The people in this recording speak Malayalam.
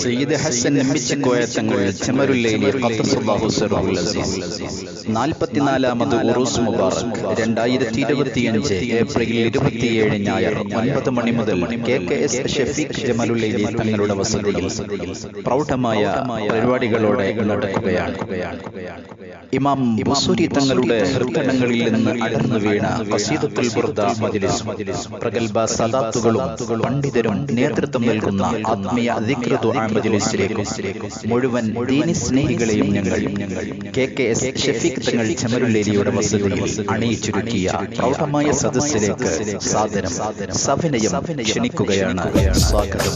സയ്യിദ് ഹസൻ എമ്മിച്ചിക്കോയ തങ്ങൾ ചെമരുല്ലൈലി ഖദ്ദസല്ലാഹു സിർറഹുൽ അസീസ് 44ാമത് ഉറൂസ് മുബാറക് 2025 ഏപ്രിൽ 27 ഞായർ 9 മണി മുതൽ KKS ഷഫീഖ് ജമാലുല്ലൈലി തങ്ങളുടെ വസതിയിൽ പ്രൗഢമായ പരിപാടികളോടെ നടക്കുകയാണ്. ഇമാം ബുസൂരി തങ്ങളുടെ ഹൃദയങ്ങളിൽ നിന്ന് അടർന്നു വീണ ഖസീദത്തുൽ ബുർദ മജ്ലിസ് പ്രഗൽഭ സദാത്തുകളും പണ്ഡിതരും നേതൃത്വം നൽകുന്ന ആത്മീയ ദിക്ർ ദുആ മജ്ലിസിലേക്ക് മുഴുവൻ ദീനി സ്നേഹികളെയും ഞങ്ങൾ KKS ഷഫീഖ് തങ്ങൾ ചെമരുല്ലൈലിയുടെ വസതിയിൽ അണിയിച്ചൊരുക്കിയ പ്രൗഢമായ സദസ്സിലേക്ക് സാദരം സവിനയം ക്ഷണിക്കുകയാണ്. സ്വാഗതം.